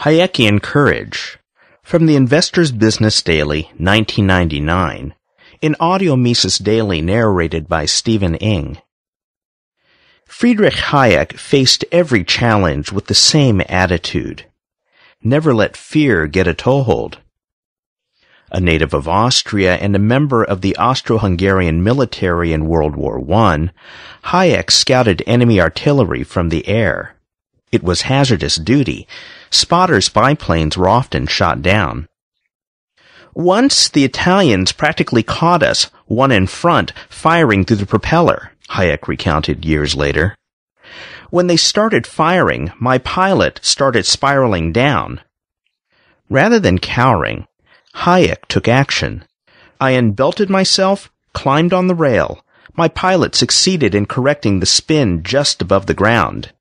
Hayekian Courage, from the Investor's Business Daily, 1999, in Audio Mises Daily narrated by Stephen Ng. Friedrich Hayek faced every challenge with the same attitude. Never let fear get a toehold. A native of Austria and a member of the Austro-Hungarian military in World War I, Hayek scouted enemy artillery from the air. It was hazardous duty. Spotter biplanes were often shot down. Once the Italians practically caught us, one in front, firing through the propeller, Hayek recounted years later. When they started firing, my pilot started spiraling down. Rather than cowering, Hayek took action. I unbelted myself, climbed on the rail. My pilot succeeded in correcting the spin just above the ground.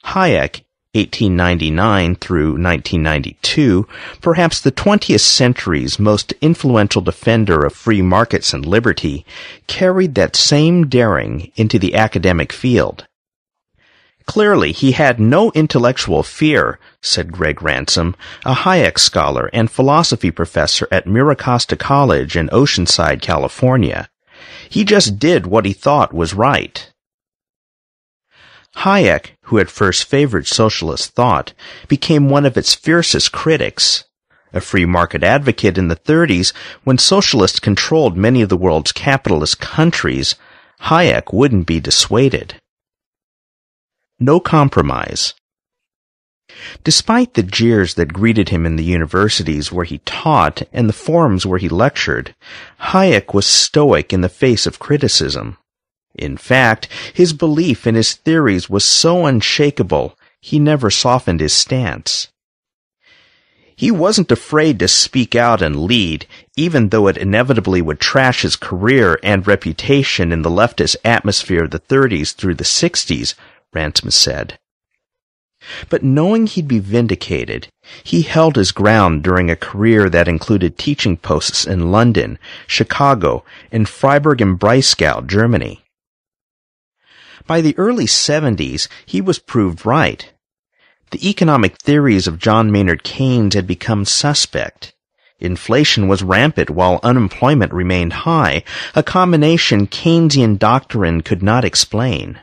Hayek, 1899 through 1992, perhaps the 20th century's most influential defender of free markets and liberty, carried that same daring into the academic field. Clearly, he had no intellectual fear, said Greg Ransom, a Hayek scholar and philosophy professor at Miracosta College in Oceanside, California. He just did what he thought was right. Hayek, who at first favored socialist thought, became one of its fiercest critics. A free market advocate in the 30s, when socialists controlled many of the world's capitalist countries, Hayek wouldn't be dissuaded. No compromise. Despite the jeers that greeted him in the universities where he taught and the forums where he lectured, Hayek was stoic in the face of criticism. In fact, his belief in his theories was so unshakable, he never softened his stance. He wasn't afraid to speak out and lead, even though it inevitably would trash his career and reputation in the leftist atmosphere of the 30s through the 60s, Ransom said. But knowing he'd be vindicated, he held his ground during a career that included teaching posts in London, Chicago, and Freiburg im Breisgau, Germany. By the early 70s, he was proved right. The economic theories of John Maynard Keynes had become suspect. Inflation was rampant while unemployment remained high, a combination Keynesian doctrine could not explain.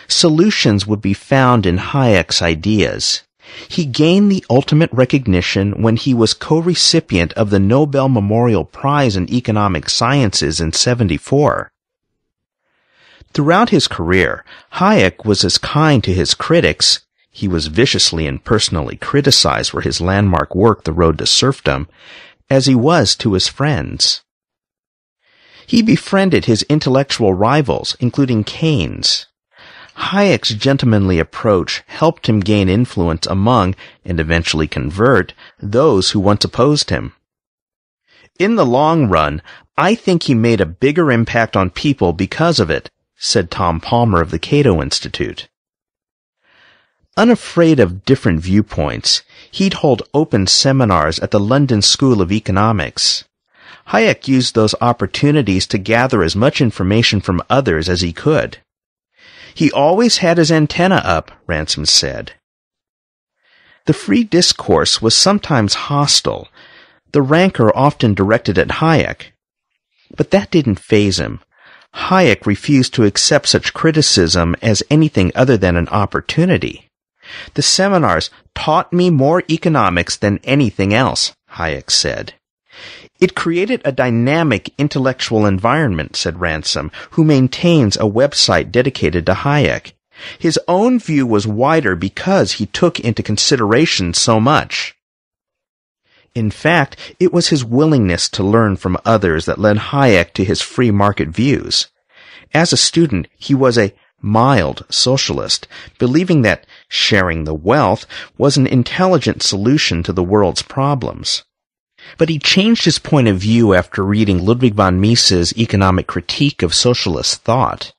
Solutions would be found in Hayek's ideas. He gained the ultimate recognition when he was co-recipient of the Nobel Memorial Prize in Economic Sciences in 1974. Throughout his career, Hayek was as kind to his critics — he was viciously and personally criticized for his landmark work, The Road to Serfdom — as he was to his friends. He befriended his intellectual rivals, including Keynes. Hayek's gentlemanly approach helped him gain influence among, and eventually convert, those who once opposed him. In the long run, I think he made a bigger impact on people because of it, said Tom Palmer of the Cato Institute. Unafraid of different viewpoints, he'd hold open seminars at the London School of Economics. Hayek used those opportunities to gather as much information from others as he could. He always had his antenna up, Ransom said. The free discourse was sometimes hostile, the rancor often directed at Hayek. But that didn't faze him. Hayek refused to accept such criticism as anything other than an opportunity. The seminars taught me more economics than anything else, Hayek said. It created a dynamic intellectual environment, said Ransom, who maintains a website dedicated to Hayek. His own view was wider because he took into consideration so much. In fact, it was his willingness to learn from others that led Hayek to his free market views. As a student, he was a mild socialist, believing that sharing the wealth was an intelligent solution to the world's problems. But he changed his point of view after reading Ludwig von Mises' economic critique of socialist thought.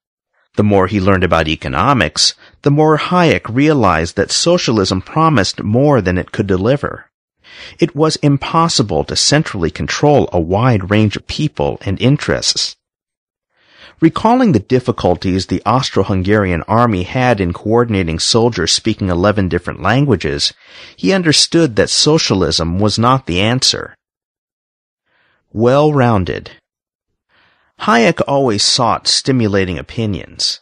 The more he learned about economics, the more Hayek realized that socialism promised more than it could deliver. It was impossible to centrally control a wide range of people and interests. Recalling the difficulties the Austro-Hungarian army had in coordinating soldiers speaking 11 different languages, he understood that socialism was not the answer. Well-rounded. Hayek always sought stimulating opinions.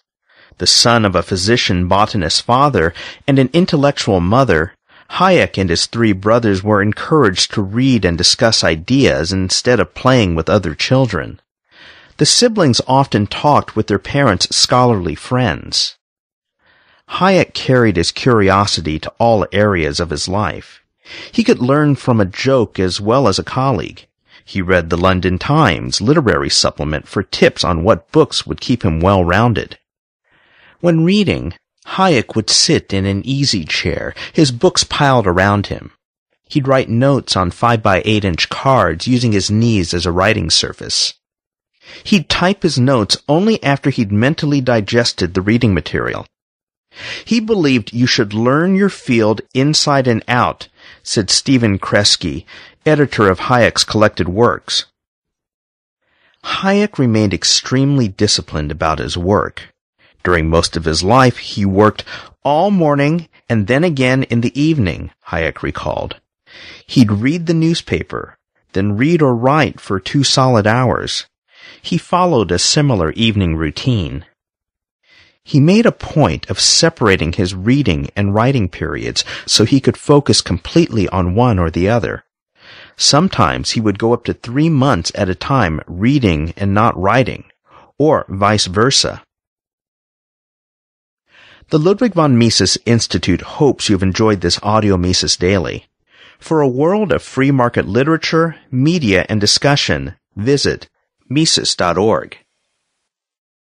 The son of a physician-botanist father and an intellectual mother, Hayek and his 3 brothers were encouraged to read and discuss ideas instead of playing with other children. The siblings often talked with their parents' scholarly friends. Hayek carried his curiosity to all areas of his life. He could learn from a joke as well as a colleague. He read the London Times literary supplement for tips on what books would keep him well-rounded. When reading, Hayek would sit in an easy chair, his books piled around him. He'd write notes on 5x8-inch cards using his knees as a writing surface. He'd type his notes only after he'd mentally digested the reading material. He believed you should learn your field inside and out, said Stephen Kresge, editor of Hayek's collected works. Hayek remained extremely disciplined about his work. During most of his life, he worked all morning and then again in the evening, Hayek recalled. He'd read the newspaper, then read or write for 2 solid hours. He followed a similar evening routine. He made a point of separating his reading and writing periods so he could focus completely on one or the other. Sometimes he would go up to 3 months at a time reading and not writing, or vice versa. The Ludwig von Mises Institute hopes you've enjoyed this Audio Mises Daily. For a world of free market literature, media, and discussion, visit Mises.org.